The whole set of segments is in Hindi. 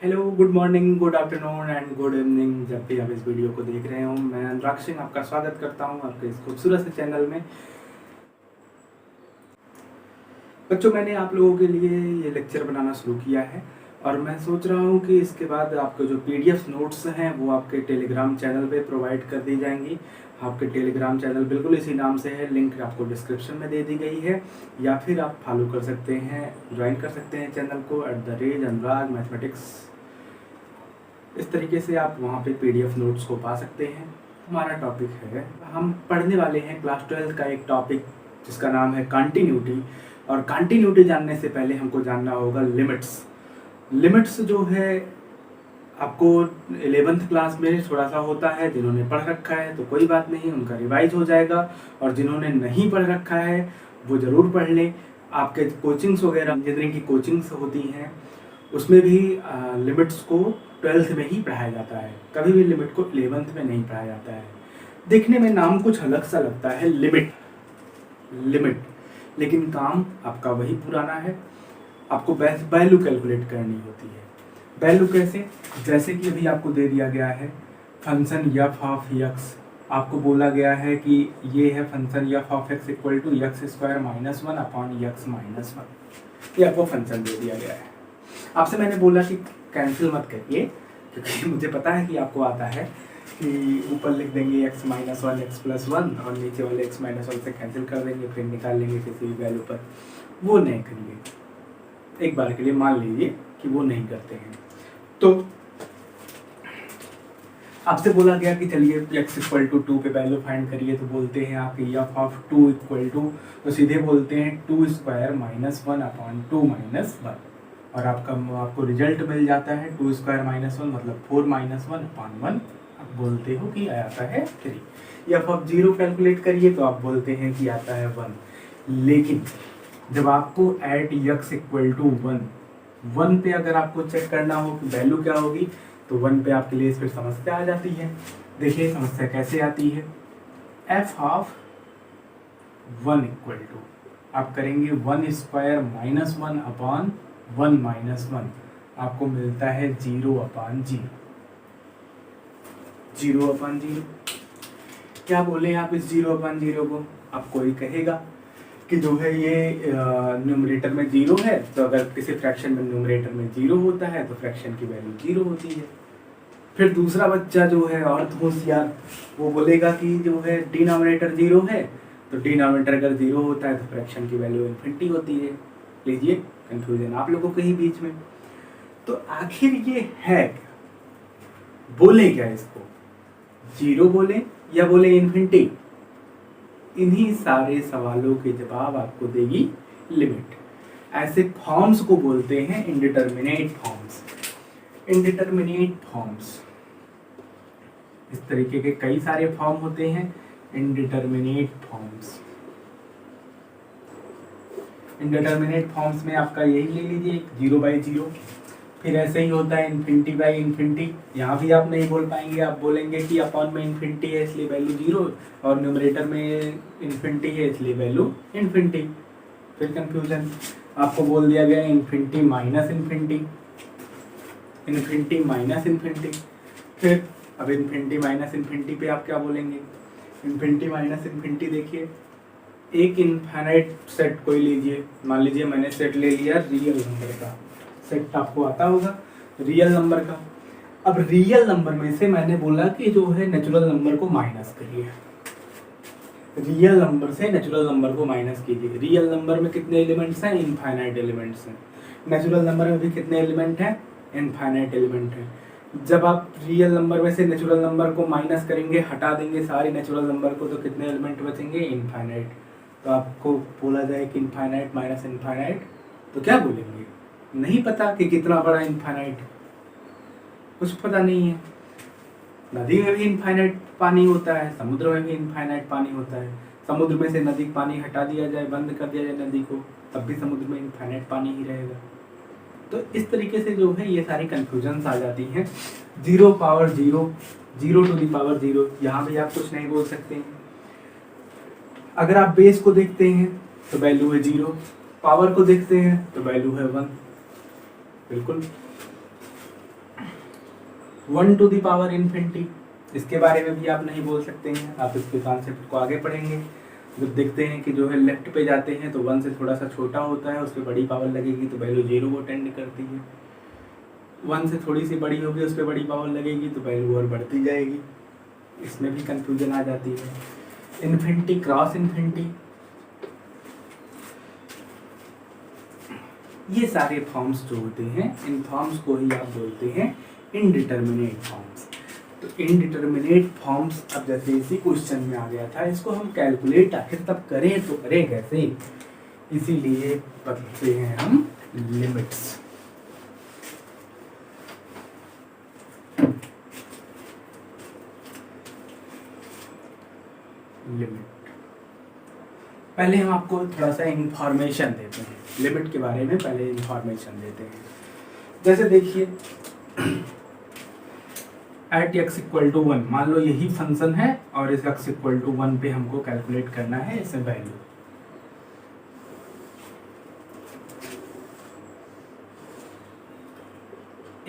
Hello, good morning, good afternoon and good evening. जब भी आप इस वीडियो को देख रहे हो, मैं अनुराग सिंह आपका स्वागत करता हूं आपके इस खूबसूरत से चैनल में। बच्चों, मैंने आप लोगों के लिए ये लेक्चर बनाना शुरू किया है और मैं सोच रहा हूं कि इसके बाद आपको जो पीडीएफ नोट्स हैं वो आपके टेलीग्राम चैनल पे प्रोवाइड कर दी जाएंगी। आपके टेलीग्राम चैनल बिल्कुल इसी नाम से है, लिंक आपको डिस्क्रिप्शन में दे दी गई है, या फिर आप फॉलो कर सकते हैं, ज्वाइन कर सकते हैं चैनल को @अनुराग मैथमेटिक्स। इस तरीके से आप वहाँ पे पीडीएफ नोट्स को पा सकते हैं। हमारा टॉपिक है, हम पढ़ने वाले हैं क्लास 12 का एक टॉपिक जिसका नाम है कंटिन्यूटी। और कंटिन्यूटी जानने से पहले हमको जानना होगा लिमिट्स। लिमिट्स जो है आपको 11th क्लास में थोड़ा सा होता है। जिन्होंने पढ़ रखा है तो कोई बात नहीं, उनका रिवाइज हो जाएगा, और जिन्होंने नहीं पढ़ रखा है वो ज़रूर पढ़ लें। आपके कोचिंग्स वगैरह, इंजीनियरिंग की कोचिंग्स होती हैं, उसमें भी लिमिट्स को 12th में ही पढ़ाया जाता है। कभी भी लिमिट को 11th में नहीं पढ़ाया जाता है। देखने में नाम कुछ अलग सा लगता है, लिमिट लिमिट, लेकिन काम आपका वही पुराना है। आपको वैल्यू कैलकुलेट करनी होती है। वैल्यू कैसे? जैसे कि अभी आपको दे दिया गया है फंक्शन एफ ऑफ एक्स। आपको बोला गया है कि ये है function F of x equal to x square minus one upon x minus one. ये आपको फंक्शन दे दिया गया है। आपसे मैंने बोला कि कैंसिल मत करिए, क्योंकि मुझे पता है कि आपको आता है कि ऊपर लिख देंगे x minus one x plus one और नीचे वाले x माइनस वन से कैंसिल कर देंगे, फिर निकाल लेंगे किसी भी वैल्यू पर। वो नहीं करिए। एक बार के लिए मान लीजिए कि वो नहीं करते हैं। तो आपसे बोला गया कि चलिए x इक्वल टू 2 पे वैल्यू फाइंड करिए, तो बोलते हैं आपकी एफ ऑफ 2 इक्वल टू, तो सीधे बोलते हैं 2 square minus one upon 2 minus one, और आपको रिजल्ट मिल जाता है 2 स्क्वायर माइनस वन मतलब 4 माइनस वन अपॉन वन। आप बोलते हो कि आता है 3। एफ ऑफ 0 कैलकुलेट करिए तो आप बोलते हैं कि आता है 1। लेकिन जब आपको एट x इक्वल टू 1 पे अगर आपको चेक करना हो कि वैल्यू क्या होगी, तो 1 पे आपके लिए फिर समस्या आ जाती है। देखिए समस्या कैसे आती है। एफ ऑफ 1 इक्वल टू आप करेंगे 1 square minus one upon 1 minus one, आपको मिलता है 0 अपॉन 0। 0 अपॉन 0 क्या बोले आप इस 0 अपॉन 0 को? आप कोई कहेगा कि जो है ये न्यूमरेटर में 0 है, तो अगर किसी फ्रैक्शन में न्यूमरेटर में 0 होता है तो फ्रैक्शन की वैल्यू 0 होती है। फिर दूसरा बच्चा जो है और होशियार, वो बोलेगा कि जो है डिनोमिनेटर 0 है, तो डिनोमिनेटर अगर 0 होता है तो फ्रैक्शन की वैल्यू इन्फिनिटी होती है। लीजिए कंफ्यूजन आप लोगों को ही बीच में। तो आखिर ये है क्या? बोले क्या इसको? 0 बोले या बोले इन्फिनिटी? इन्हीं सारे सवालों के जवाब आपको देगी लिमिट। ऐसे फॉर्म्स को बोलते हैं इंडिटरमिनेट फॉर्म्स। इंडिटरमिनेट फॉर्म्स, इस तरीके के कई सारे फॉर्म होते हैं इंडिटरमिनेट फॉर्म्स। इंडिटरमिनेट फॉर्म्स में आपका यही ले लीजिए 0/0, फिर ऐसे ही होता है इन्फिनिटी बाई इन्फिनिटी। यहाँ भी आप नहीं बोल पाएंगे, आप बोलेंगे कि अपॉन में इन्फिनिटी है इसलिए वैल्यू 0, और न्यूमरेटर में इन्फिनिटी है इसलिए वैल्यू इन्फिनिटी। फिर कंफ्यूजन, आपको बोल दिया गया infinity minus infinity, infinity minus infinity. फिर अब इन्फिनिटी माइनस इन्फिनिटी पे आप क्या बोलेंगे? इन्फिनिटी माइनस इन्फिनिटी, देखिए एक इनफाइनाइट सेट कोई लीजिए, मान लीजिए मैंने सेट ले लिया रियल नंबर का। सेट आपको आता होगा रियल नंबर का। अब रियल नंबर में से मैंने बोला कि जो है नेचुरल नंबर को माइनस करिए। रियल नंबर से नेचुरल नंबर को माइनस कीजिए। रियल नंबर में कितने एलिमेंट्स हैं? इनफाइनाइट एलिमेंट्स हैं। नेचुरल नंबर में भी कितने एलिमेंट हैं? इनफाइनाइट एलिमेंट हैं। जब आप रियल नंबर में से नेचुरल नंबर को माइनस करेंगे, हटा देंगे सारे नेचुरल नंबर को, तो कितने एलिमेंट बचेंगे? इनफाइनाइट। तो आपको बोला जाए कि इनफाइनाइट माइनस इनफाइनाइट, तो क्या बोलेंगे? नहीं पता कि कितना बड़ा इनफाइनाइट, कुछ पता नहीं है। नदी में भी इनफाइनाइट पानी होता है, समुद्र में भी इनफाइनाइट पानी होता है। समुद्र में से नदी पानी हटा दिया जाए, बंद कर दिया जाए नदी को, तब भी समुद्र में इनफाइनाइट पानी ही रहेगा। तो इस तरीके से जो है ये सारी कंफ्यूजन्स आ जाती हैं। 0 पावर 0, 0 टू दी पावर 0, यहाँ भी आप कुछ नहीं बोल सकते हैं। अगर आप बेस को देखते हैं तो वैल्यू है 0, पावर को देखते हैं तो वैल्यू है 1। बिल्कुल 1∞, इसके बारे में भी आप नहीं बोल सकते हैं, आप इसके कॉन्सेप्ट को आगे पढ़ेंगे। जब देखते हैं कि जो है लेफ्ट पे जाते हैं तो 1 से थोड़ा सा छोटा होता है, उस पर बड़ी पावर लगेगी तो वैल्यू 0 को टेंड करती है। 1 से थोड़ी सी बड़ी होगी, उस पर बड़ी पावर लगेगी तो वैल्यू और बढ़ती जाएगी। इसमें भी कंफ्यूजन आ जाती है। इन्फिनिटी, क्रॉस इन्फिनिटी, ये सारे फॉर्म्स जो होते हैं, इन फॉर्म्स को ही आप बोलते हैं इनडिटर्मिनेट फॉर्म्स। तो इनडिटर्मिनेट फॉर्म्स, अब जैसे इसी क्वेश्चन में आ गया था, इसको हम कैलकुलेट आखिर तब करें तो करें कैसे, इसीलिए पढ़ते हैं हम लिमिट्स। लिमिट, पहले हम आपको थोड़ा सा इंफॉर्मेशन देते हैं लिमिट के बारे में, पहले इंफॉर्मेशन देते हैं। जैसे देखिए एट x = 1, मान लो यही फंक्शन है और इस x = 1 पे हमको कैलकुलेट करना है इसे वैल्यू।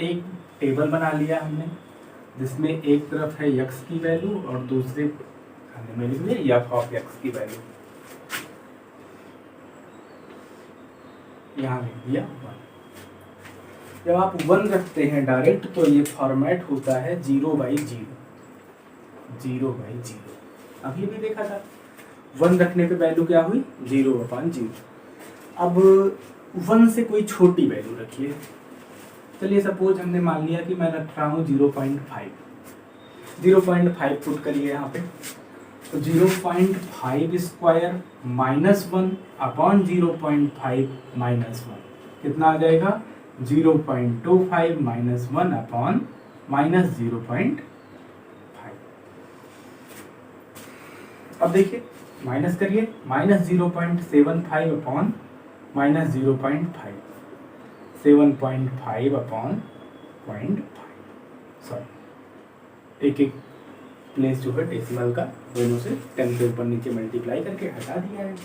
एक टेबल बना लिया हमने जिसमें एक तरफ है x की वैल्यू और दूसरे खाने में लिख दिया f(x) की वैल्यू, यहाँ लिख दिया 1। जब आप 1 रखते हैं डायरेक्ट तो ये फॉर्मेट होता है 0/0, 0/0। अब ये भी देखा था, 1 रखने पे वैल्यू क्या हुई, 0/0। अब 1 से कोई छोटी वैल्यू रखिए, चलिए सपोज हमने मान लिया कि मैं रख रहा हूँ 0.5, 0.5 पुट करिए यहाँ पे, तो 0.5 स्क्वायर -1 अपॉन 0.5 -1 कितना आ जाएगा, 0.25 -1 अपॉन -0.5। अब देखिए माइनस करिए, -0.75 अपॉन -0.5, 7.5 अपॉन 0.5, सॉरी एक प्लेस जो है डेसिमल का दोनों से 10 के ऊपर नीचे मल्टीप्लाई करके हटा दिया है,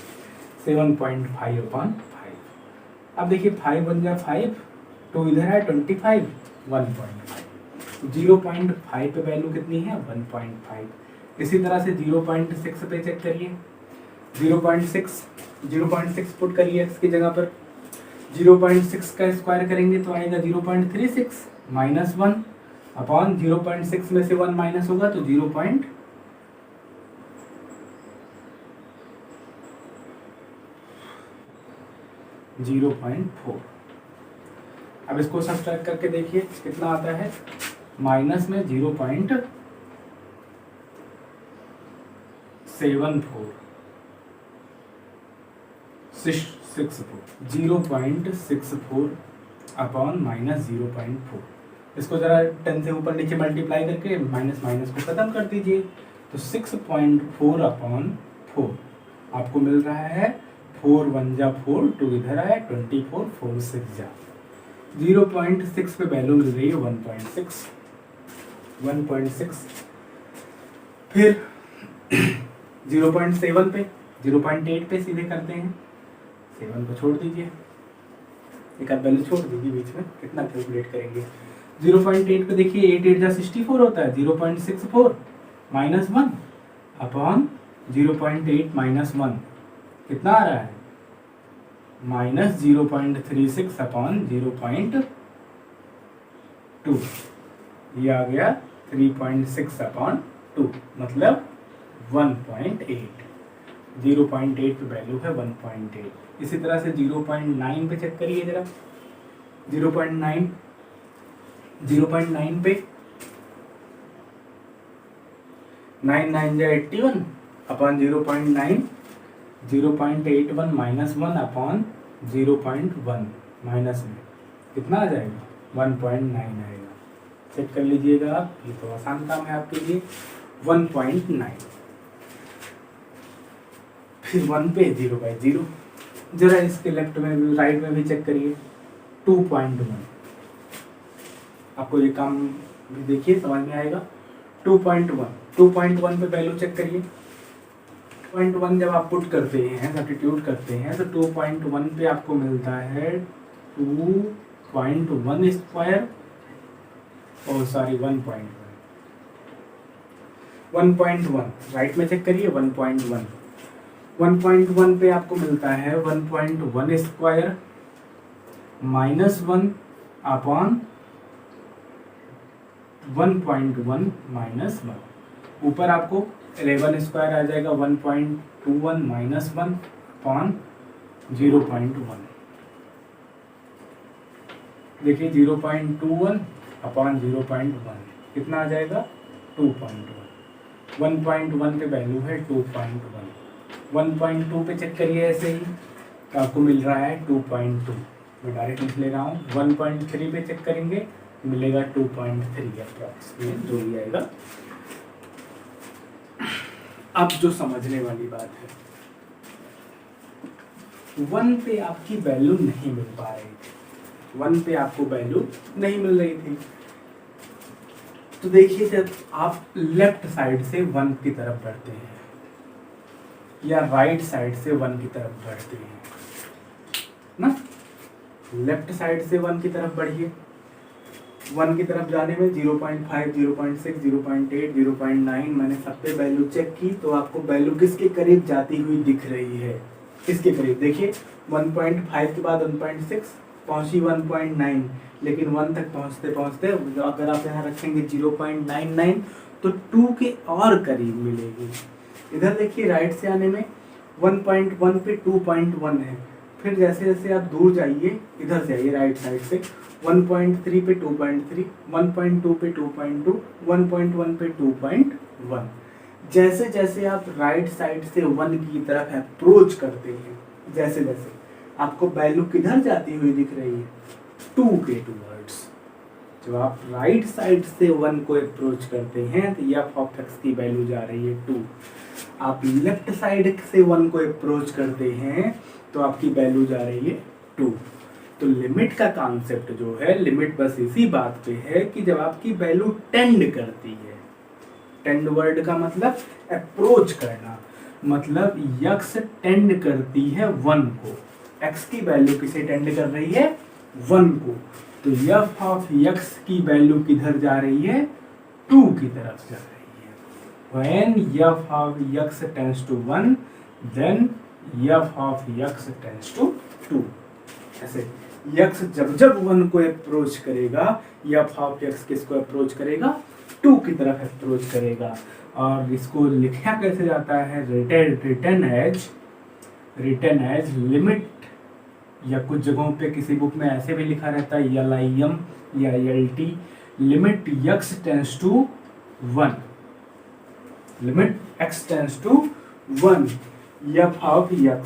7.5 अपॉन 5। अब देखिए 5 बन गया 5, तो इधर है 25, 1.5, 0.5 पे वैल्यू कितनी है, 1.5। इसी तरह से 0.6 पे चेक करिए, 0.6 पुट करिए x की जगह पर, 0.6 का स्क्वायर करेंगे तो आएगा 0.36 -1 अपॉन 0.6 में से 1 माइनस होगा तो 0.4। अब इसको सब्ट्रैक्ट करके देखिए कितना आता है, माइनस में 0.74, 0.64 अपॉन -0.4। इसको जरा 10 से ऊपर नीचे मल्टीप्लाई करके माइनस को खत्म कर दीजिए, तो 6.4 अपॉन 4 आपको मिल रहा है, 4 1 जा 4, 2 इधर आया 24, 4 6 जा 0.6 पे वैल्यू मिल रही है 1.6। फिर 0.7 पे, 0.8 पे सीधे करते हैं, 7 को छोड़ दीजिए, एक आध वैल्यू छोड़ दीजिए बीच में, कितना कैलकुलेट करेंगे। 0.8 पे देखिए 8 8 जा 64 होता है, 0.64 -1 अपॉन 0.8 -1 कितना आ रहा है, -0.36 अपॉन 0.2, ये आ गया 3.6 अपॉन 2, मतलब 1.8। 0.8 पे वैल्यू है 1.8। इसी तरह से 0.9 पे चेक करिए जरा, 0.9 पे 9 9 जा 81 अपॉन 0.9, 0.81 -1 अपॉन 0.1 माइनस में कितना आ जाएगा, 1.9 आएगा। चेक कर लीजिएगा आप, ये तो आसान काम है आपके लिए, 1.9। फिर 1 पे 0/0, जरा इसके लेफ्ट में भी राइट में भी चेक करिए, 2.1। आपको ये काम भी देखिए समझ में आएगा। 2.1 पे वैल्यू चेक करिए, 2.1 जब आप पुट करते हैं, सब्स्टिट्यूट करते हैं, तो 2.1 पे आपको मिलता है 2.1 स्क्वायर ओह सॉरी 1.1, 1.1 राइट में चेक करिए 1.1, 1.1 पे आपको मिलता है 1.1 स्क्वायर माइनस 1 अपॉन 1.1 माइनस 1। ऊपर आपको 11 स्क्वायर आ जाएगा 1.21 माइनस 1 अपॉन 0.1। देखिए 0.21 अपॉन 0.1 कितना आ जाएगा 2.1। 1.1 पे वैल्यू है 2.1, 1.2 पे चेक करिए ऐसे ही तो आपको मिल रहा है 2.2। मैं डायरेक्ट लिख ले रहा हूँ। 1.3 पे चेक करेंगे मिलेगा 2.3 अप्रॉक्सीमेट जो भी आएगा। अब जो समझने वाली बात है 1 पे आपकी वैल्यू नहीं मिल पा रही थी, 1 पे आपको वैल्यू नहीं मिल रही थी। तो देखिए जब आप लेफ्ट साइड से 1 की तरफ बढ़ते हैं या राइट साइड से 1 की तरफ बढ़ते हैं ना, लेफ्ट साइड से 1 की तरफ बढ़िए, 1 की तरफ जाने में 0.5, 0.6, 0.8, 0.9 मैंने सब पे वैल्यू चेक की तो आपको वैल्यू किसके करीब जाती हुई दिख रही है, किसके करीब। देखिए 1.5 के बाद 1.6 पहुंची 1.9, लेकिन 1 तक पहुंचते पहुंचते अगर आप यहाँ रखेंगे 0.99 तो 2 के और करीब मिलेगी। इधर देखिए राइट से आने में 1.1 पे 2.1 है, फिर जैसे जैसे आप दूर जाइए इधर से आइए राइट साइड से 1.3 पे 2.3, 1.2 पे 2.2, 1.1 पे 2.1। जैसे जैसे आप राइट साइड से 1 की तरफ अप्रोच करते हैं जैसे जैसे आपको वैल्यू किधर जाती हुई दिख रही है 2 के टूवर्ड्स। जब आप राइट साइड से 1 को अप्रोच करते हैं तो एफ ऑफ एक्स की वैल्यू जा रही है 2। आप लेफ्ट साइड से 1 को अप्रोच करते हैं तो आपकी वैल्यू जा रही है 2। तो लिमिट का कॉन्सेप्ट जो है, लिमिट बस इसी बात पे है कि जब आपकी वैल्यू टेंड करती है, टेंड वर्ड का मतलब अप्रोच करना, मतलब यक्स टेंड करती है 1 को, एक्स की वैल्यू किसे टेंड कर रही है 1 को, तो एफ ऑफ एक्स की वैल्यू किधर जा रही है 2 की तरफ जा रही है। When f of x tends to 1, then f of x tends to 2। ऐसे x जब जब 1 को अप्रोच करेगा f of x किसको अप्रोच करेगा 2 की तरफ अप्रोच करेगा। और इसको लिखा कैसे जाता है, रिटन एज लिमिट, या कुछ जगहों पे किसी बुक में ऐसे भी लिखा रहता है LIM या LT, limit x tends to 1, limit x tends to 1 f of x,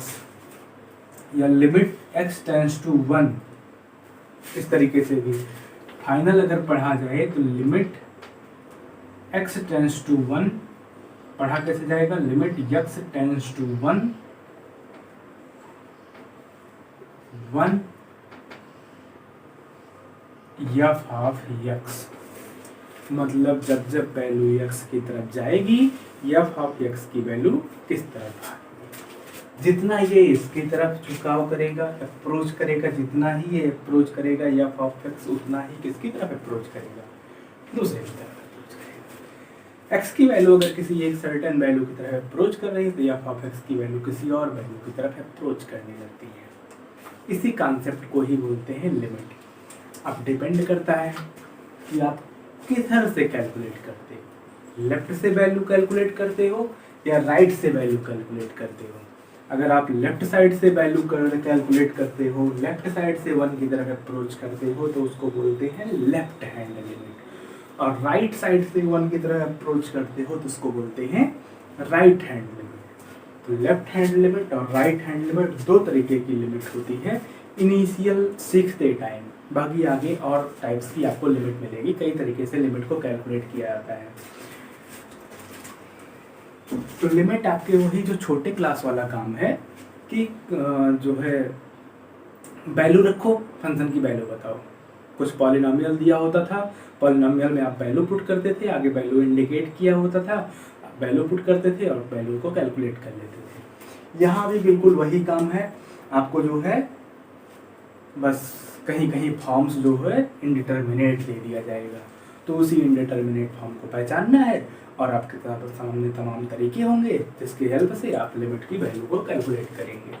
या लिमिट x टेंस टू 1। इस तरीके से भी फाइनल अगर पढ़ा जाए तो लिमिट x टेंस टू 1 पढ़ा कैसे जाएगा, limit x tends to 1 f of x, मतलब जब जब वैल्यू x की तरफ जाएगी f ऑफ x की वैल्यू किस तरफ आएगी। जितना ये इसकी तरफ झुकाव करेगा अप्रोच करेगा, जितना ही ये अप्रोच करेगा f ऑफ x उतना ही किसकी तरफ अप्रोच करेगा, दूसरे की तरफ अप्रोच करेगा। x की वैल्यू अगर किसी एक सर्टेन वैल्यू की तरफ अप्रोच कर रही है तो f ऑफ x की वैल्यू किसी और वैल्यू की तरफ अप्रोच करने लगती है। इसी कॉन्सेप्ट को ही बोलते हैं लिमिट। अब डिपेंड करता है कि आप किधर से कैलकुलेट करते हो, लेफ्ट से वैल्यू कैलकुलेट करते हो या राइट से वैल्यू कैलकुलेट करते हो। अगर आप लेफ्ट साइड से वैल्यू कैलकुलेट करते हो, लेफ्ट साइड से 1 की तरफ अप्रोच करते हो तो उसको बोलते हैं लेफ्ट हैंड लिमिट, और राइट साइड से 1 की तरफ अप्रोच करते हो तो उसको बोलते हैं राइट हैंड लिमिट। तो लेफ्ट हैंड लिमिट और राइट हैंड लिमिट दो तरीके की लिमिट होती है इनिशियल सीखते टाइम, बाकी आगे और टाइप्स की आपको लिमिट मिलेगी। कई तरीके से लिमिट को कैलकुलेट किया जाता है। तो लिमिट आपके वही जो छोटे क्लास वाला काम है कि जो है वैल्यू रखो, फंक्शन की वैल्यू बताओ। कुछ पॉलिनोमियल दिया होता था, पॉलिनोमियल में आप वैल्यू पुट करते थे, आगे वैल्यू इंडिकेट किया होता था, वैल्यू पुट करते थे और वैल्यू को कैलकुलेट कर लेते थे। यहाँ भी बिल्कुल वही काम है। आपको जो है बस कहीं कहीं फॉर्म्स जो है इनडिटर्मिनेट दे दिया जाएगा, तो उसी इंडिटरमिनेट फॉर्म को पहचानना है और आपके सामने तमाम तरीके होंगे जिसकी हेल्प से आप लिमिट की वैल्यू को कैलकुलेट करेंगे।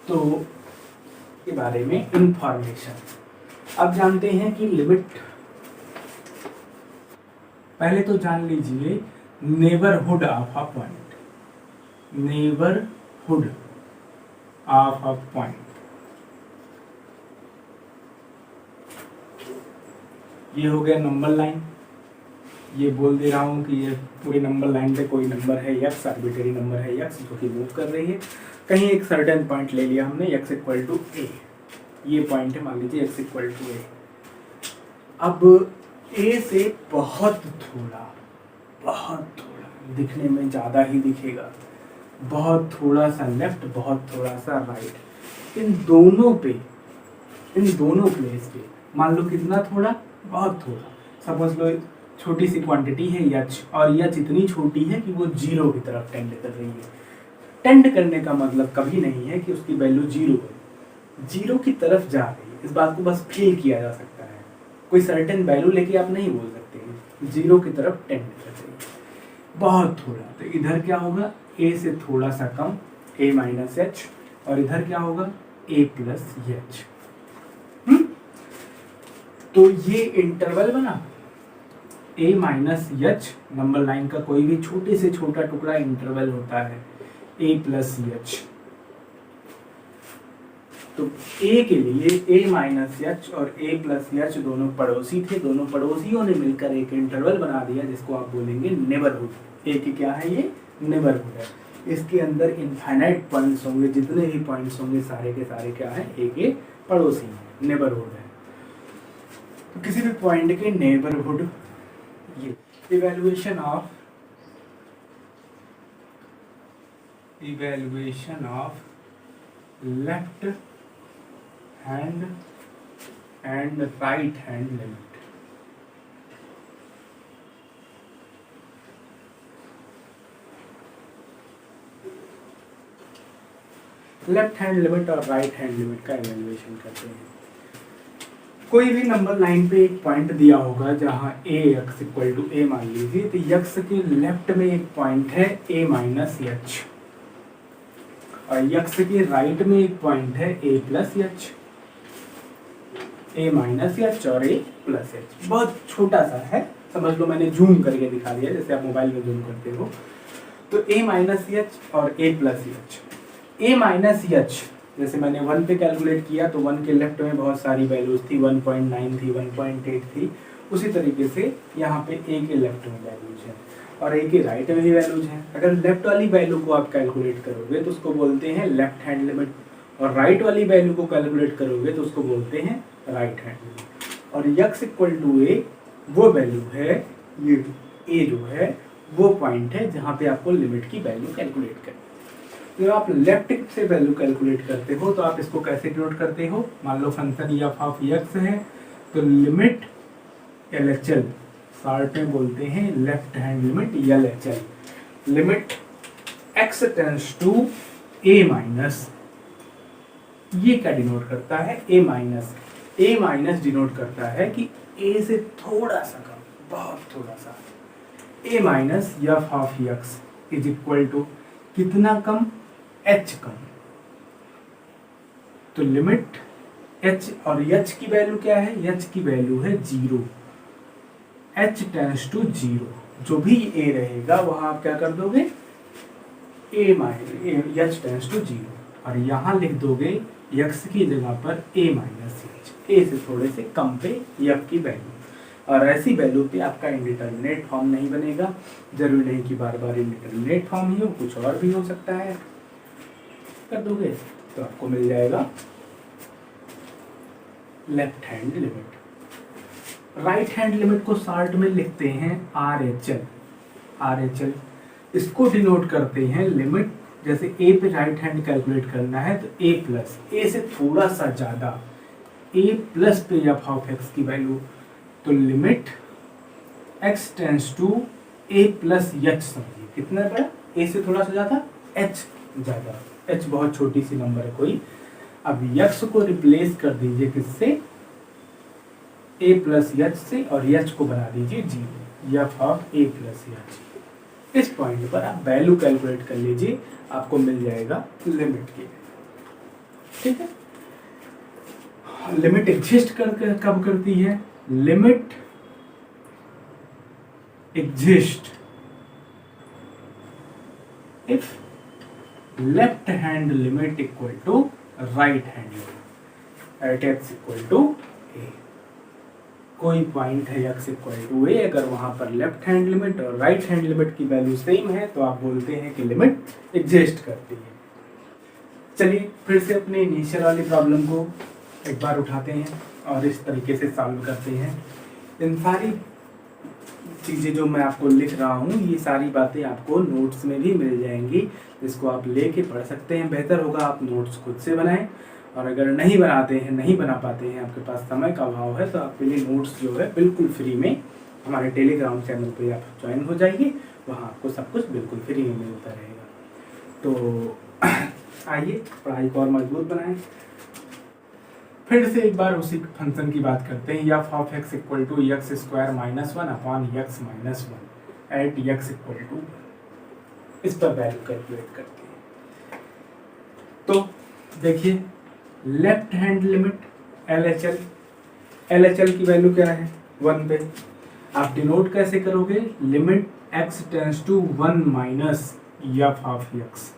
तो के बारे में इंफॉर्मेशन अब जानते हैं कि लिमिट, पहले तो जान लीजिए neighbourhood of a point, neighbourhood of a point. ये हो गया नंबर लाइन, ये बोल दे रहा हूं कि ये पूरी नंबर लाइन पे कोई नंबर है x, आर्बिट्ररी नंबर है x जो कि मूव कर रही है। कहीं एक सर्टेन पॉइंट ले लिया हमने x इक्वल टू a, ये पॉइंट है, मान लीजिए x इक्वल टू a। अब a से बहुत थोड़ा दिखने में ज़्यादा ही दिखेगा, बहुत थोड़ा सा लेफ्ट, बहुत थोड़ा सा राइट, इन दोनों प्लेस पे मान लो कितना थोड़ा, बहुत थोड़ा। समझ लो छोटी सी क्वांटिटी है h और h इतनी छोटी है कि वो जीरो की तरफ टेंड कर रही है। टेंड करने का मतलब कभी नहीं है कि उसकी वैल्यू जीरो है, जीरो की तरफ जा रही है, इस बात को बस फील किया जा सकता है। कोई सर्टेन वैल्यू लेके आप नहीं बोल सकते हैं, जीरो की तरफ टेंड कर रही है बहुत थोड़ा। तो इधर क्या होगा, a से थोड़ा सा कम a माइनस एच, और इधर क्या होगा a प्लस एच। तो ये इंटरवल बना, a minus H number line का कोई भी छोटे से छोटा टुकड़ा इंटरवल होता है a प्लस एच। तो a के लिए a माइनस एच और a प्लस एच दोनों पड़ोसी थे, दोनों पड़ोसियों ने मिलकर एक इंटरवल बना दिया जिसको आप बोलेंगे नेबरहुड। a की क्या है, ये नेबरहुड है। इसके अंदर इनफाइनाइट पॉइंट्स होंगे, जितने भी पॉइंट्स होंगे सारे के सारे क्या है, a के पड़ोसी हैं, नेबरहुड है। तो किसी भी पॉइंट के नेबरहुड, ये evaluation of left hand and right hand limit. Left hand limit और राइट हैंड लिमिट का इवैल्यूएशन करते हैं। कोई भी नंबर लाइन पे एक पॉइंट दिया होगा जहां a x equal to a मान लीजिए, तो x के लेफ्ट में एक पॉइंट है a माइनस एच, और x के राइट में एक पॉइंट है a plus H, a minus H और a प्लस एच। बहुत छोटा सा है, समझ लो मैंने जूम करके दिखा दिया, जैसे आप मोबाइल में जूम करते हो। तो a माइनस एच और a plus H. a minus H जैसे मैंने 1 पे कैलकुलेट किया तो 1 के लेफ्ट में बहुत सारी वैल्यूज थी, 1.9 थी, 1.8 थी। उसी तरीके से यहाँ पे a के लेफ्ट में वैल्यूज है और a के राइट में भी वैल्यूज हैं। अगर लेफ्ट वाली वैल्यू को आप कैलकुलेट करोगे तो उसको बोलते हैं लेफ्ट हैंड लिमिट, और राइट वाली वैल्यू को कैलकुलेट करोगे तो उसको बोलते हैं राइट हैंड लिमिट। और x इक्वल टू a वो वैल्यू है, ये a जो है वो पॉइंट है जहाँ पे आपको लिमिट की वैल्यू कैलकुलेट करनी है। जब आप लेफ्ट से वैल्यू कैलकुलेट करते हो तो आप इसको कैसे डिनोट करते हो, मान लो फंक्शन f ऑफ x है तो लिमिट LHL, शॉर्ट में बोलते हैं left hand limit LHL, limit x tends to a minus, ये क्या डिनोट करता है, a माइनस डिनोट करता है कि a से थोड़ा सा कम, बहुत थोड़ा सा, a minus f of x is equal to कितना कम, h कम। तो लिमिट h और h की वैल्यू क्या है, h की वैल्यू है 0, h टेंड्स टू 0, जो भी a रहेगा वहां आप क्या कर दोगे, a minus h tends to 0, और यहाँ लिख दोगे x की जगह पर a माइनस h, a से थोड़े से कम पे f की वैल्यू। और ऐसी वैल्यू पे आपका इंडिटरमिनेट फॉर्म नहीं बनेगा, जरूरी नहीं कि बार बार इंडिटरमिनेट फॉर्म ही हो, कुछ और भी हो सकता है। कर दोगे तो आपको मिल जाएगा left hand limit. Right hand limit को शॉर्ट में लिखते हैं RHL। इसको डिनोट करते हैं लिमिट, जैसे a पे राइट हैंड कैलकुलेट करना है तो a प्लस, a से थोड़ा सा ज्यादा, a प्लस पे f ऑफ x की वैल्यू, तो limit x tends to a plus h, समझिए कितना बड़ा, a से थोड़ा सा ज्यादा, h ज्यादा, h बहुत छोटी सी नंबर है कोई। अब x को रिप्लेस कर दीजिए किससे, ए प्लस एच से और एच को बना दीजिए zero, F of A plus H. इस पॉइंट पर आप वैल्यू कैलकुलेट कर लीजिए, आपको मिल जाएगा लिमिट की। ठीक है, लिमिट एग्जिस्ट कब करती है? Limit exist if left hand limit equal to right hand limit at x equal to A. कोई पॉइंट है एक्स इक्वल टू ए, अगर वहां पर लेफ्ट हैंड लिमिट और राइट हैंड लिमिट की वैल्यू सेम है तो आप बोलते हैं कि लिमिट एग्जिस्ट करती है। चलिए फिर से अपने इनिशियल वाली प्रॉब्लम को एक बार उठाते हैं और इस तरीके से सॉल्व करते हैं। इन सारी चीज़ें जो मैं आपको लिख रहा हूँ, ये सारी बातें आपको नोट्स में भी मिल जाएंगी, जिसको आप लेके पढ़ सकते हैं। बेहतर होगा आप नोट्स खुद से बनाएं, और अगर नहीं बनाते हैं, नहीं बना पाते हैं, आपके पास समय का अभाव है, तो आपके लिए नोट्स जो है बिल्कुल फ्री में हमारे टेलीग्राम चैनल पे आप ज्वाइन हो जाइए, वहाँ आपको सब कुछ बिल्कुल फ्री में मिलता रहेगा। तो आइए पढ़ाई को और मजबूत बनाएं। फिर से एक बार उसी फंक्शन की बात करते हैं, f of x equal to x square minus one upon x minus one at x equal to, इस पर वैल्यू कैलकुलेट करते हैं। तो देखिए लेफ्ट हैंड लिमिट LHL की वैल्यू क्या है? 1 पे। आप डिनोट कैसे करोगे? Limit x tends to 1 minus f of x,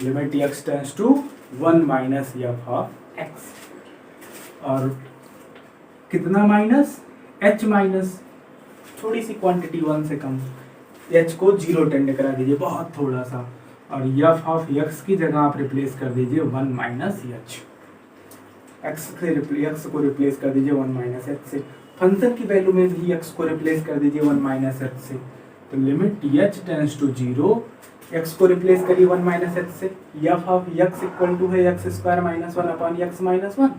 limit x tends to 1 minus f of x। और कितना माइनस? h माइनस, थोड़ी सी क्वांटिटी 1 से कम, h को 0 टेंड करा दीजिए, बहुत थोड़ा सा, और एफ ऑफ एक्स की जगह आप रिप्लेस कर दीजिए 1 माइनस एच। एक्स को रिप्लेस कर दीजिए 1 माइनस एच से। फंक्शन की वैल्यू में भी एक्स को रिप्लेस कर दीजिए 1 माइनस एच से। तो limit h tends to 0, x को रिप्लेस करिए 1 माइनस एच से। F of x equal to है x square minus 1 upon x minus 1।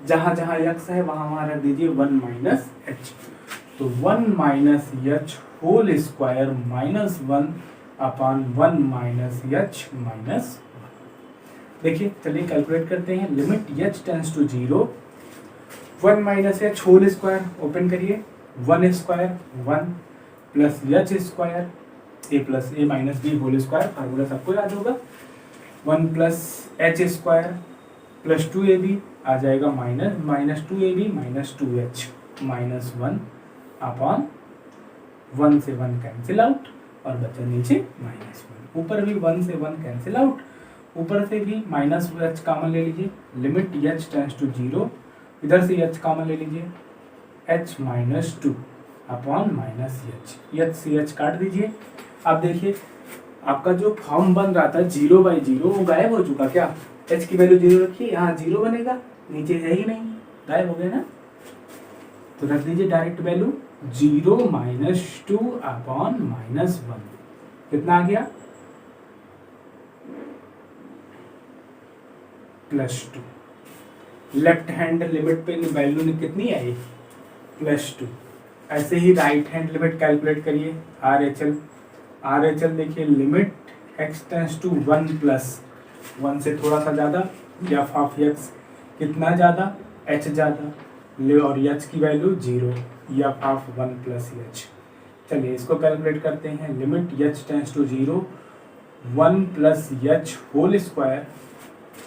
जहाँ जहाँ एक्स है वहाँ वहाँ रख दीजिए 1 माइनस एच। तो 1 minus h whole square minus 1 upon 1 minus h minus 1। देखिए चलिए कैलकुलेट करते हैं। Limit h tends to 0, 1 minus h whole square, open करिए, 1 square 1 plus h square a plus a minus b whole square, formula सबको याद होगा। 1 plus h square plus 2ab आ जाएगा minus 2ab minus 2h minus 1 upon 1 से 1 कैंसिल आउट और बचा नीचे माइनस 1। ऊपर भी 1 से 1 कैंसिल आउट, ऊपर से भी माइनस एच कॉमन ले लीजिए। लिमिट एच टेंस टू 0, इधर से एच कॉमन ले लीजिए, h minus 2 upon minus h से एच काट दीजिए। अब देखिए आपका जो फॉर्म बन रहा था 0/0 वो गायब हो चुका। क्या h की वैल्यू 0 रखिए, यहाँ 0 बनेगा, नीचे है ही नहीं, गायब हो गया ना। तो रख दीजिए direct value 0 minus 2 upon minus 1। कितना आ गया? +2। लेफ्ट हैंड लिमिट पे वैल्यू कितनी आई? +2। ऐसे ही राइट हैंड लिमिट कैलकुलेट करिए। RHL देखिए, limit x tends to 1 plus 1 से थोड़ा सा ज़्यादा, एफ ऑफ एक्स कितना ज़्यादा? h ज़्यादा, ले और h की value 0, f of 1 plus h। चलिए इसको कैलकुलेट करते हैं। Limit h tends to 0, 1 plus h whole square,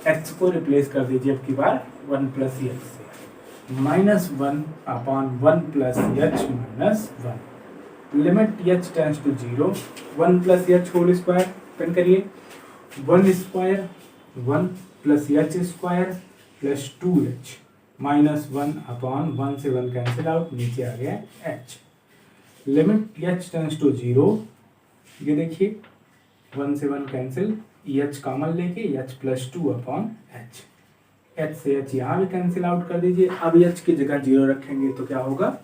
h को रिप्लेस कर दीजिए अब की बार 1 प्लस h से, minus 1 upon 1 plus h minus 1। Limit h tends to 0, 1 plus h whole square, पेन करिए, 1 square 1 plus h square plus 2h minus 1 upon 1 से 1 कैंसिल आउट, नीचे आ गया h। Limit h tends to 0, ये देखिए 1 से 1 कैंसिल, h कॉमन लेके h plus 2 upon h, h से h यहाँ भी कैंसिल आउट कर दीजिए। अब h की जगह 0 रखेंगे तो क्या होगा?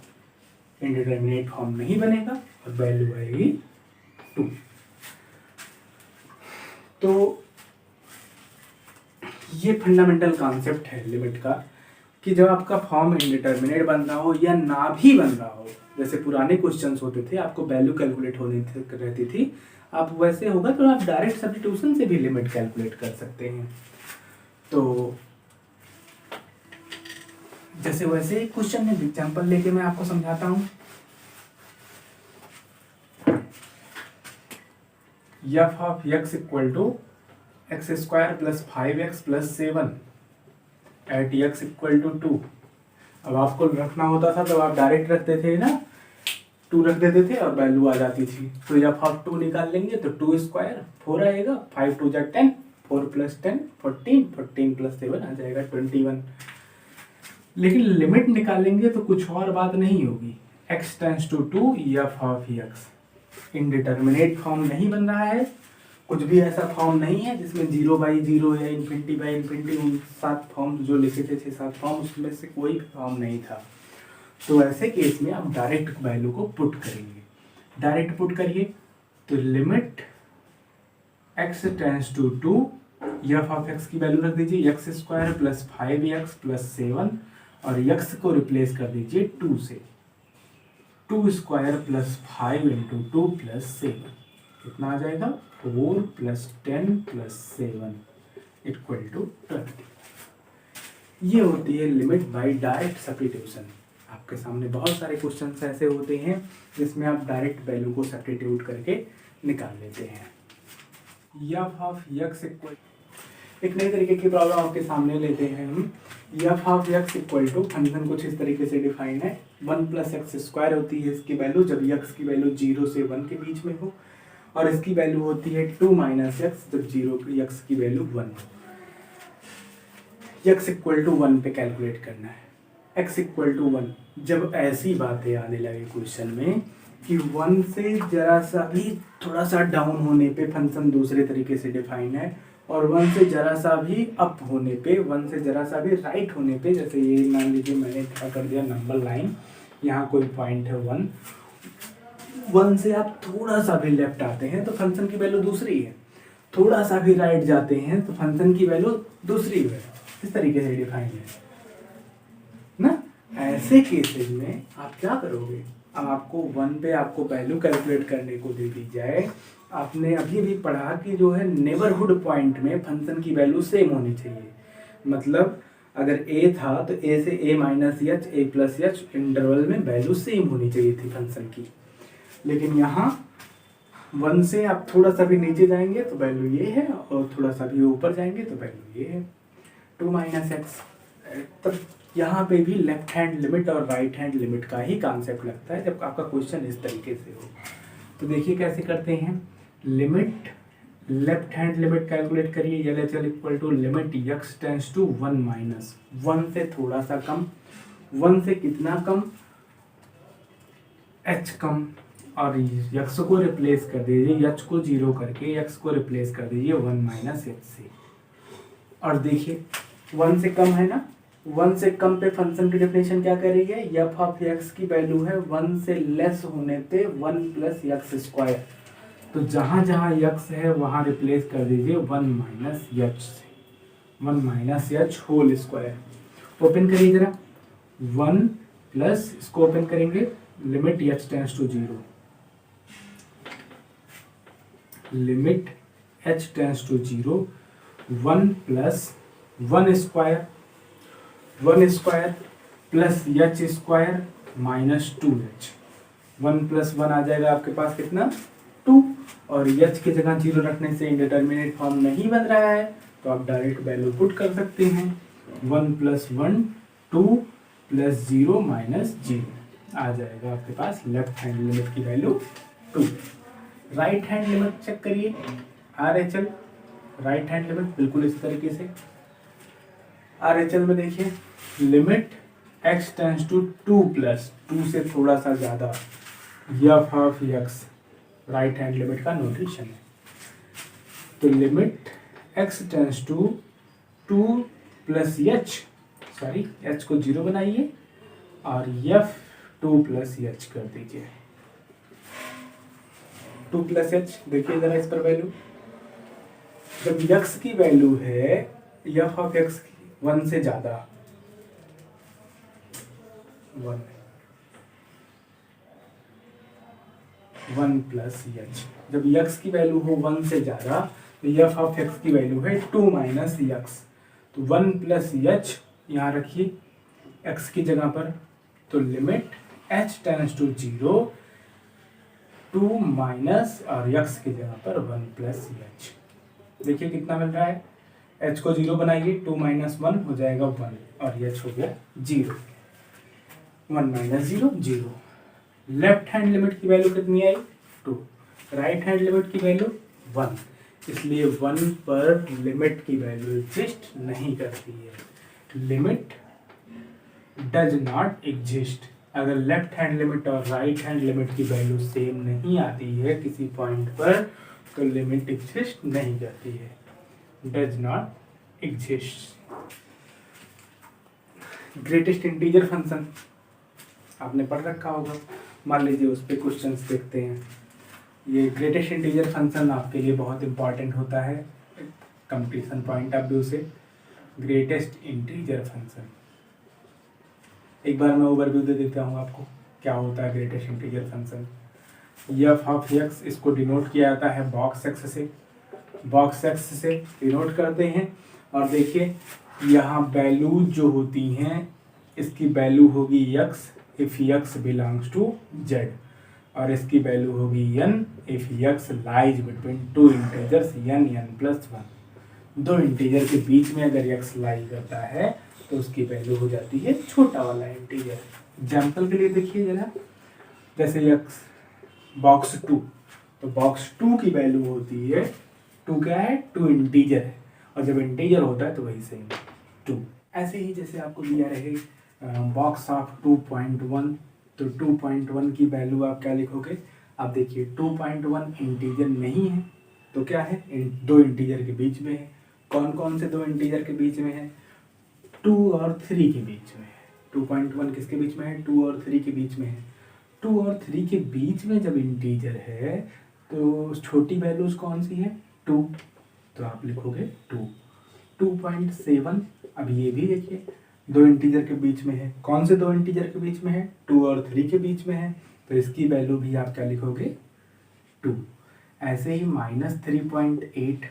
इंडिटरमिनेट फॉर्म नहीं बनेगा और वैल्यू आएगी 2। तो ये फंडामेंटल कॉन्सेप्ट है लिमिट का, कि जब आपका फॉर्म इंडिटरमिनेट बन रहा हो या ना भी बन रहा हो, जैसे पुराने क्वेश्चंस होते थे आपको वैल्यू कैलकुलेट होनी रहती थी, आप वैसे होगा तो आप डायरेक्ट सब्स्टिट्यूशन से भी लिमिट कैलकुलेट कर सकते हैं। तो जैसे वैसे एक क्वेश्चन में एग्जाम्पल लेके मैं आपको समझाता हूँ। F of x equal to x square plus 5x plus 7 at x equal to 2। अब आपको रखना होता था तो आप डायरेक्ट रखते थे ना, 2 रख देते थे और वैल्यू आ जाती थी। तो एफ ऑफ 2 निकाल लेंगे तो 2 स्क्वायर 4 आएगा, 5 2 जा 10, 4 प्लस 10 14, 14 प्लस 7 आ जाएगा 21। लेकिन लिमिट निकालेंगे तो कुछ और बात नहीं होगी। x tends to 2 f of x indeterminate form नहीं बन रहा है, कुछ भी ऐसा फॉर्म नहीं है जिसमें 0/0 या इन्फिनिटी/इन्फिनिटी उन 7 फॉर्म जो लिखे थे 6-7 फॉर्म, उसमें से कोई भी फॉर्म नहीं था। तो ऐसे केस में आप डायरेक्ट वैल्यू को पुट करेंगे। डायरेक्ट पुट करिए तो limit x tends to 2 f of x की वैल्यू रख दीजिए x square plus 5x plus 7 और x को रिप्लेस कर दीजिए 2 से। 2 स्क्वायर प्लस 5 इंटू 2 प्लस 7 कितना आ जाएगा 4 प्लस 10 प्लस 7 इक्वल टू 20। ये होती है लिमिट बाय डायरेक्ट सब्स्टिट्यूशन। आपके सामने बहुत सारे क्वेश्चंस ऐसे होते हैं जिसमें आप डायरेक्ट वैल्यू को सब्स्टिट्यूट करके निकाल लेते हैं। एफ ऑफ एक्स इक्वल, एक नई तरीके की प्रॉब्लम आपके सामने लेते हैं हम। F of x equal to function कुछ इस तरीके से डिफाइन है, 1 प्लस एक्स स्क्वायर होती है इसकी वैल्यू जब एक्स की वैल्यू 0 से 1 के बीच में हो, और इसकी वैल्यू होती है 2 माइनस एक्स जब 0 एक्स की वैल्यू 1 हो। एक्स इक्वल टू 1 पे कैलकुलेट करना है। एक्स इक्वल टू 1 जब ऐसी बातें आने लगे क्वेश्चन में कि 1 से जरा सा भी थोड़ा सा डाउन होने पे फंक्शन दूसरे तरीके से डिफाइन है, और 1 से जरा सा भी अप होने पे, 1 से जरा सा भी राइट होने पे, जैसे ये मान लीजिए मैंने क्या कर दिया नंबर लाइन, यहाँ कोई पॉइंट है 1 से आप थोड़ा सा भी लेफ्ट आते हैं तो फंक्शन की वैल्यू दूसरी है, थोड़ा सा भी राइट जाते हैं तो फंक्शन की वैल्यू दूसरी है। इस तरीके से डिफाइन है ना। ऐसे केसेस में आप क्या करोगे, अब आपको 1 पे आपको वैल्यू कैलकुलेट करने को दे दी जाए, आपने अभी भी पढ़ा कि जो है नेबरहुड पॉइंट में फंक्शन की वैल्यू सेम होनी चाहिए। मतलब अगर a था तो a से a minus H a plus H interval में वैल्यू सेम होनी चाहिए थी फंक्शन की। लेकिन यहाँ 1 से आप थोड़ा सा भी नीचे जाएंगे तो वैल्यू ये है, और थोड़ा सा भी ऊपर जाएंगे तो वैल्यू ये है 2 माइनस एक्स। तब यहाँ पे भी लेफ्ट हैंड लिमिट और राइट हैंड लिमिट का ही कॉन्सेप्ट लगता है जब आपका क्वेश्चन इस तरीके से हो। तो देखिए कैसे करते हैं। Limit left hand limit calculate करिए, L equal to limit x tends to 1 minus 1 से थोड़ा सा कम, 1 से कितना कम h कम, और x को रिप्लेस कर दीजिए, h को 0 करके x को रिप्लेस कर दीजिए 1 माइनस h से। और देखिए 1 से कम है ना, 1 से कम पे फंक्शन की डेफिनेशन क्या कर रही है, एफ ऑफ एक्स की वैल्यू है 1 से लेस होने पे 1 प्लस एक्स स्क्वायर। तो जहाँ जहाँ x है वहाँ रिप्लेस कर दीजिए 1 माइनस एच से, 1 minus h whole square. Open करिए जरा, 1 प्लस इसको ओपन करेंगे limit h tends to 0, limit h tends to 0, 1 plus 1 square, 1 square plus h square minus 2h। 1 plus 1 आ जाएगा आपके पास कितना 2, और h की जगह 0 रखने से इंडिटरमिनेट फॉर्म नहीं बन रहा है तो आप डायरेक्ट वैल्यू पुट कर सकते हैं। 1 प्लस 1 2 प्लस 0 माइनस 0 आ जाएगा आपके पास लेफ्ट हैंड लिमिट की value 2। Right hand limit check करिए, RHL राइट हैंड लिमिट बिल्कुल इस तरीके से। RHL में देखिए limit x tends to 2 plus 2 से थोड़ा सा ज़्यादा f of x right hand limit का नोटेशन है। तो limit x tends to 2 plus h, sorry h को 0 बनाइए और एफ 2 प्लस एच कर दीजिए। 2 प्लस एच देखिए जरा इस पर वैल्यू, जब x की वैल्यू है एफ ऑफ एक्स 1 से ज़्यादा 1 प्लस एच, जब x की वैल्यू हो 1 से ज़्यादा तो एफ ऑफ एक्स की वैल्यू है 2 माइनस एक्स। तो 1 प्लस एच यहाँ रखिए, x की जगह पर, तो limit h tends to 0 2 minus और x की जगह पर 1 प्लस h। देखिए कितना मिल रहा है, h को 0 बनाइए, 2 माइनस 1 हो जाएगा 1 और h हो गया 0, 1 माइनस 0 0। लेफ्ट हैंड लिमिट की वैल्यू कितनी आई 2, राइट हैंड लिमिट की वैल्यू 1, इसलिए 1 पर लिमिट की वैल्यू एग्जिस्ट नहीं करती है। Limit does not exist. अगर लेफ्ट हैंड लिमिट और राइट हैंड लिमिट की वैल्यू सेम नहीं आती है किसी पॉइंट पर, तो लिमिट एग्जिस्ट नहीं करती है, does not exist. Greatest integer function आपने पढ़ रखा होगा, मान लीजिए उस पर क्वेश्चंस देखते हैं। ये ग्रेटेस्ट इंटीजर फंक्शन आपके लिए बहुत इंपॉर्टेंट होता है कंपटीशन पॉइंट ऑफ व्यू से। ग्रेटेस्ट इंटीजर फंक्शन एक बार मैं ओवरव्यू दे देता हूँ आपको, क्या होता है greatest integer function. F of x, इसको डिनोट किया जाता है बॉक्स एक्स से, बॉक्स एक्स से डिनोट करते हैं। और देखिए यहाँ वैल्यू जो होती हैं, इसकी वैल्यू होगी x if x belongs to Z, और इसकी वैल्यू होगी n if x lies between two integers n plus 1। दो इंटीजर के बीच में अगर x लाई करता है तो उसकी वैल्यू हो जाती है छोटा वाला इंटीजर। एग्जाम्पल के लिए देखिए जरा, जैसे x बॉक्स 2, तो बॉक्स 2 की वैल्यू होती है 2 क्या है, 2 इंटीजर है, और जब इंटीजर होता है तो वही सेम 2। ऐसे ही जैसे आपको दिया रहे बॉक्स ऑफ 2.1, तो 2.1 की वैल्यू आप क्या लिखोगे। अब देखिए 2.1 इंटीजर नहीं है तो क्या है, दो इंटीजर के बीच में है। कौन कौन से दो इंटीजर के बीच में है, 2 और 3 के बीच में है। 2.1 किसके बीच में है, 2 और 3 के बीच में है। 2 और 3 के बीच में जब इंटीजर है तो छोटी वैल्यूज कौन सी है, 2, तो आप लिखोगे 2। 2.7, अब ये भी देखिए दो इंटीजर के बीच में है। कौन से दो इंटीजर के बीच में है, 2 और 3 के बीच में है, तो इसकी वैल्यू भी आप क्या लिखोगे 2। ऐसे ही -3.8,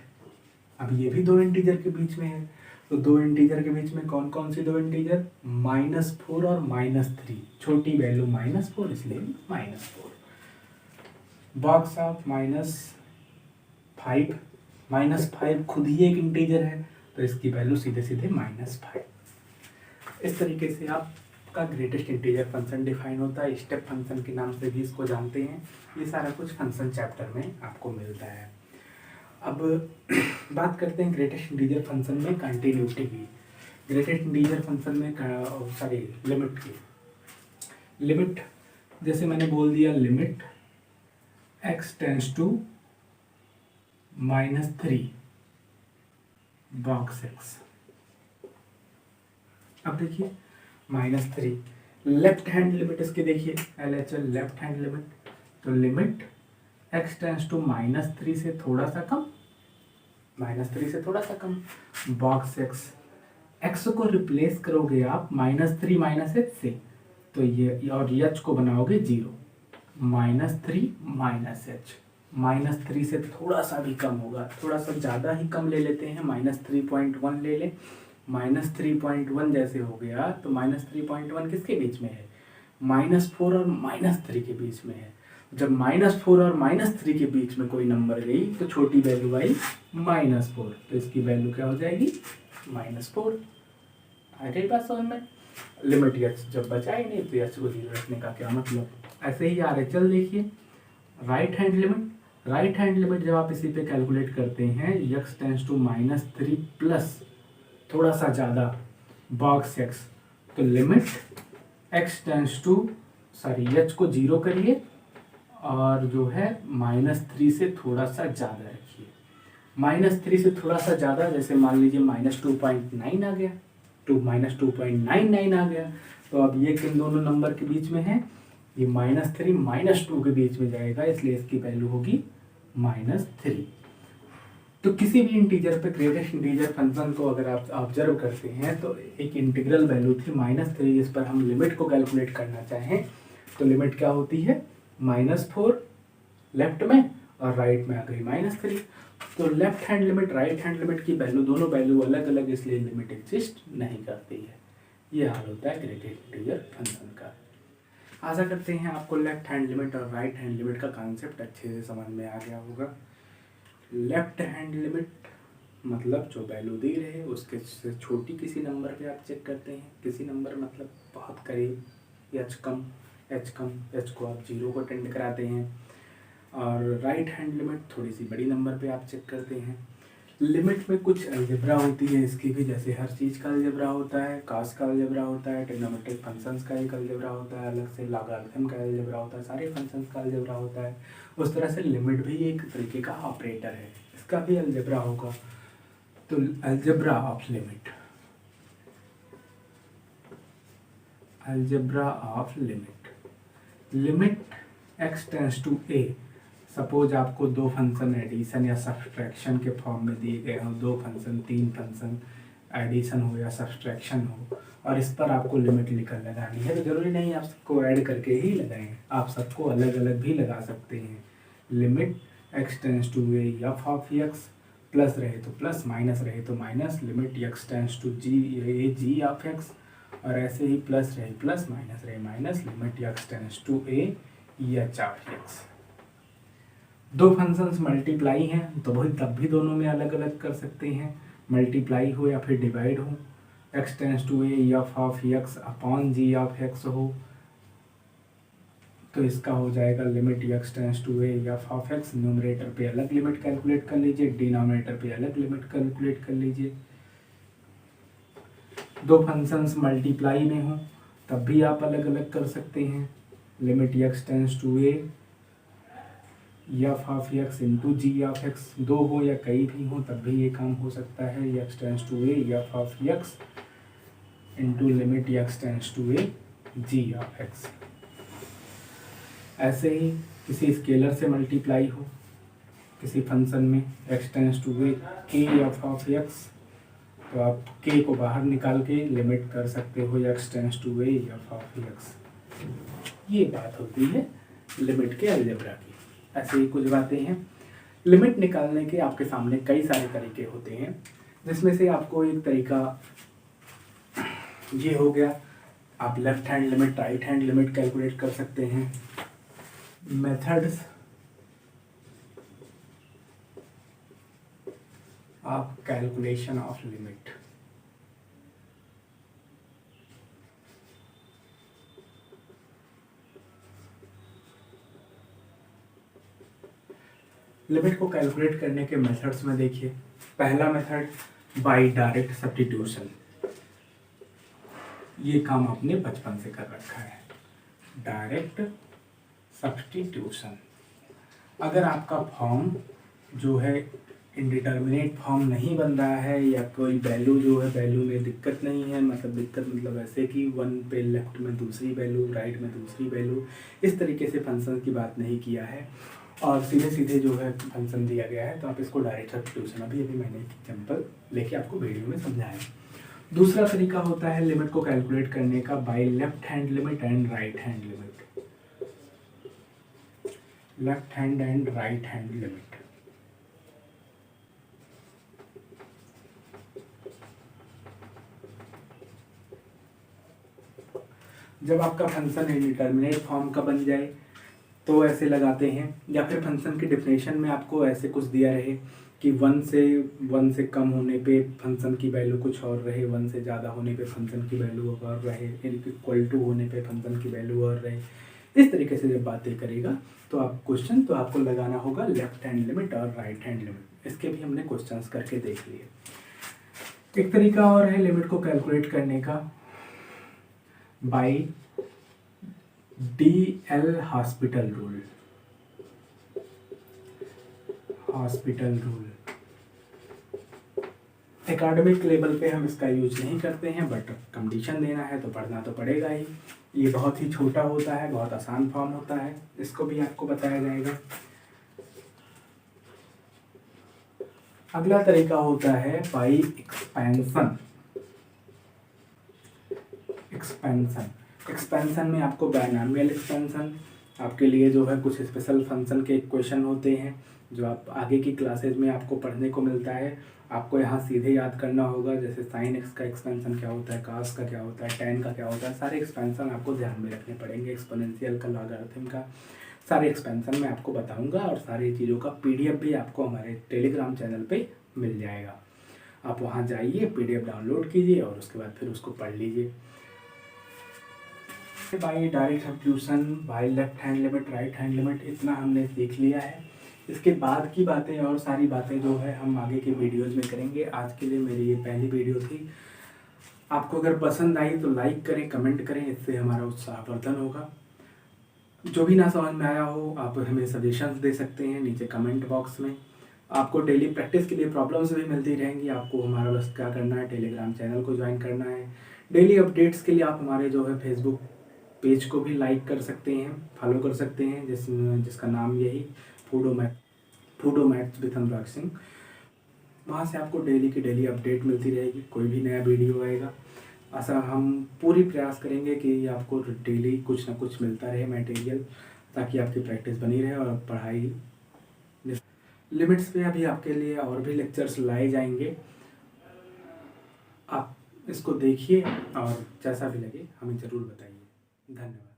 अब ये भी दो इंटीजर के बीच में है, तो दो इंटीजर के बीच में कौन कौन सी दो इंटीजर, -4 और -3, छोटी वैल्यू -4 इसलिए -4। बॉक्स ऑफ -5, -5 खुद ही एक इंटीजर है तो इसकी वैल्यू सीधे सीधे -5। इस तरीके से आपका ग्रेटेस्ट इंटीजर फंक्शन डिफाइन होता है। स्टेप फंक्शन के नाम से भी इसको जानते हैं। ये सारा कुछ फंक्शन चैप्टर में आपको मिलता है। अब बात करते हैं ग्रेटेस्ट इंटीजर फंक्शन में कंटिन्यूटी की। ग्रेटेस्ट इंटीजर फंक्शन में लिमिट की। लिमिट जैसे मैंने बोल दिया, limit x tends to -3 box x। अब देखिए -3 लेफ्ट हैंड लिमिट इसकी देखिए, LHL लेफ्ट हैंड लिमिट, तो लिमिट x टेंड्स टू -3 से थोड़ा सा कम, -3 से थोड़ा सा कम बॉक्स x को रिप्लेस करोगे आप -3 -h से, तो ये और h को बनाओगे 0, -3 -h, -3 से थोड़ा सा भी कम होगा, थोड़ा सा ज़्यादा ही कम ले लेते हैं, -3.1 ले लें। -3.1 जैसे हो गया तो -3.1 किसके बीच में है, -4 और -3 के बीच में है। जब -4 और -3 के बीच में कोई नंबर गई तो छोटी वैल्यू आई -4, तो इसकी वैल्यू क्या हो जाएगी -4। अरे बात समझ में। लिमिट h जब बचा ही नहीं तो h को 0 रखने का क्या मतलब। ऐसे ही RHL देखिए, right hand limit, right hand limit जब आप इसी पे कैलकुलेट करते हैं, x टेंड्स टू -3 प्लस थोड़ा सा ज़्यादा बॉक्स x, तो limit x tends to h को 0 करिए और जो है -3 से थोड़ा सा ज़्यादा रखिए। -3 से थोड़ा सा ज़्यादा, जैसे मान लीजिए -2.9 आ गया, -2.99 आ गया, तो अब ये किन दोनों नंबर के बीच में है, ये -3 -2 के बीच में जाएगा, इसलिए इसकी वैल्यू होगी -3। तो किसी भी इंटीजर पे ग्रेटेस्ट इंटीजर फंक्शन को अगर आप ऑब्जर्व करते हैं तो एक इंटीग्रल वैल्यू थी -3, जिस पर हम लिमिट को कैलकुलेट करना चाहें तो लिमिट क्या होती है, -4 लेफ्ट में और राइट में आ गई -3। तो left hand limit, right hand limit की वैल्यू, दोनों वैल्यू अलग अलग, इसलिए लिमिट एग्जिस्ट नहीं करती है। ये हाल होता है ग्रेडेड इंटीजर फंक्शन का। आशा करते हैं आपको लेफ्ट हैंड लिमिट और राइट हैंड लिमिट का कॉन्सेप्ट अच्छे से समझ में आ गया होगा। लेफ्ट हैंड लिमिट मतलब जो वैल्यू दी रहे उसके से छोटी किसी नंबर पे आप चेक करते हैं, किसी नंबर मतलब बहुत करीब, एच कम, एच को आप 0 को टेंड कराते हैं। और राइट हैंड लिमिट थोड़ी सी बड़ी नंबर पे आप चेक करते हैं। लिमिट में कुछ अलजेब्रा होती है इसकी भी, जैसे हर चीज़ का अलजेब्रा होता है, कास का अलजेब्रा होता है, ट्रिग्नोमेट्रिक फंक्शंस का एक अलजेब्रा होता है, अलग से लॉगरिथम का अलजेब्रा होता है, सारे फंक्शंस का अलजेब्रा होता है। उस तरह से लिमिट भी एक तरीके का ऑपरेटर है, इसका भी अलजेब्रा होगा। तो algebra of limit, algebra of limit, limit x tends to a। Suppose आपको दो फंक्शन एडिशन या सब्सट्रैक्शन के फॉर्म में दिए गए हों, दो फंक्शन, तीन फंक्शन, एडिशन हो या सब्सट्रैक्शन हो, और इस पर आपको लिमिट लेकर लगानी है। तो जरूरी नहीं आप सबको ऐड करके ही लगाएं, आप सबको अलग अलग भी लगा सकते हैं। Limit x tends to a f of x, plus रहे तो प्लस, माइनस रहे तो minus, limit x tends to g of x, और ऐसे ही प्लस रहे प्लस, माइनस रहे minus, limit x tends to a h of x। दो फंक्शंस मल्टीप्लाई हैं तो वही तब भी दोनों में अलग अलग कर सकते हैं, मल्टीप्लाई हो या फिर डिवाइड हो। x tends to a f of x upon g of x हो तो इसका हो जाएगा limit x tends to a f of x। Numerator पे अलग लिमिट कैलकुलेट कर लीजिए, डिनोमिनेटर पे अलग लिमिट कैलकुलेट कर लीजिए। दो फंक्शंस मल्टीप्लाई में हो तब भी आप अलग अलग कर सकते हैं, limit x tends to a f of x into g of x। दो हो या कई भी हो तब भी ये काम हो सकता है, x tends to a f of x into limit x tends to a g of x। ऐसे ही किसी स्केलर से मल्टीप्लाई हो किसी फंक्शन में, x tends to a k f of x, तो आप k को बाहर निकाल के लिमिट कर सकते हो x tends to a f of x। ये बात होती है लिमिट के अलजेब्रा की। ऐसे ही कुछ बातें हैं। लिमिट निकालने के आपके सामने कई सारे तरीके होते हैं, जिसमें से आपको एक तरीका ये हो गया, आप left hand limit, right hand limit calculate कर सकते हैं। Methods of calculation of limit. Limit को कैलकुलेट करने के मेथड्स में देखिए, पहला मेथड बाय डायरेक्ट सब्स्टिट्यूशन। ये काम आपने बचपन से कर रखा है, डायरेक्ट सब्स्टिट्यूशन। अगर आपका फॉर्म जो है इंडिटर्मिनेट फॉर्म नहीं बन रहा है, या कोई वैल्यू जो है वैल्यू में दिक्कत नहीं है, मतलब दिक्कत मतलब ऐसे कि वन पे लेफ्ट में दूसरी वैल्यू, राइट में दूसरी वैल्यू, इस तरीके से फंक्शन की बात नहीं किया है और सीधे सीधे जो है फंक्शन दिया गया है, तो आप इसको डायरेक्ट सब्स्टिट्यूशन, अभी मैंने एक एग्जाम्पल लेके आपको वीडियो में समझाया। दूसरा तरीका होता है लिमिट को कैलकुलेट करने का by left hand limit and right hand limit. Left hand and right hand limit. जब आपका फंक्शन इंडिटरमिनेट फॉर्म का बन जाए तो ऐसे लगाते हैं, या फिर फंक्शन की डेफिनेशन में आपको ऐसे कुछ दिया रहे कि वन से कम होने पे फंक्शन की वैल्यू कुछ और रहे, वन से ज़्यादा होने पे फंक्शन की वैल्यू और रहे, इक्वल टू होने पे फंक्शन की वैल्यू और रहे। इस तरीके से जब बातें करेगा तो आप क्वेश्चन, तो आपको लगाना होगा लेफ्ट हैंड लिमिट और राइट हैंड लिमिट। इसके भी हमने क्वेश्चंस करके देख लिए। एक तरीका और है लिमिट को कैलकुलेट करने का by DL hospital rule. Hospital rule academic level पे हम इसका यूज नहीं करते हैं, बट कंडीशन देना है तो पढ़ना तो पड़ेगा ही। ये बहुत ही छोटा होता है, बहुत आसान फॉर्म होता है, इसको भी आपको बताया जाएगा। अगला तरीका होता है बाय एक्सपेंशन। एक्सपेंशन में आपको बायनॉमियल एक्सपेंशन, आपके लिए जो है कुछ स्पेशल फंक्शन के इक्वेशन होते हैं जो आप आगे की क्लासेज में आपको पढ़ने को मिलता है, आपको यहाँ सीधे याद करना होगा। जैसे साइन एक्स का एक्सपेंशन क्या होता है, कास का क्या होता है, टेन का क्या होता है, सारे एक्सपेंशन आपको ध्यान में रखने पड़ेंगे। एक्सपोनेंशियल का, लॉगरिथम का, सारे एक्सपेंशन मैं आपको बताऊंगा और सारी चीज़ों का पीडीएफ भी आपको हमारे टेलीग्राम चैनल पे मिल जाएगा। आप वहाँ जाइए, पीडीएफ डाउनलोड कीजिए और उसके बाद फिर उसको पढ़ लीजिए। By direct substitution, by left hand limit, right hand limit, इतना हमने सीख लिया है। इसके बाद की बातें और सारी बातें जो है हम आगे के वीडियोज़ में करेंगे। आज के लिए मेरी ये पहली वीडियो थी। आपको अगर पसंद आई तो लाइक करें, कमेंट करें, इससे हमारा उत्साहवर्धन होगा। जो भी ना समझ में आया हो आप हमें सजेशंस दे सकते हैं नीचे कमेंट बॉक्स में। आपको डेली प्रैक्टिस के लिए प्रॉब्लम्स भी मिलती रहेंगी। आपको हमारा बस क्या करना है, टेलीग्राम चैनल को ज्वाइन करना है। डेली अपडेट्स के लिए आप हमारे जो है फेसबुक पेज को भी लाइक कर सकते हैं, फॉलो कर सकते हैं, जिसका नाम यही फूडो मैथ्स विद अनुराग सिंह। वहाँ से आपको डेली की डेली अपडेट मिलती रहेगी, कोई भी नया वीडियो आएगा। ऐसा हम पूरी प्रयास करेंगे कि आपको डेली कुछ ना कुछ मिलता रहे मटेरियल, ताकि आपकी प्रैक्टिस बनी रहे और पढ़ाई लिमिट्स पे अभी आपके लिए और भी लेक्चर्स लाए जाएंगे। आप इसको देखिए और जैसा भी लगे हमें ज़रूर बताइए। धन्यवाद।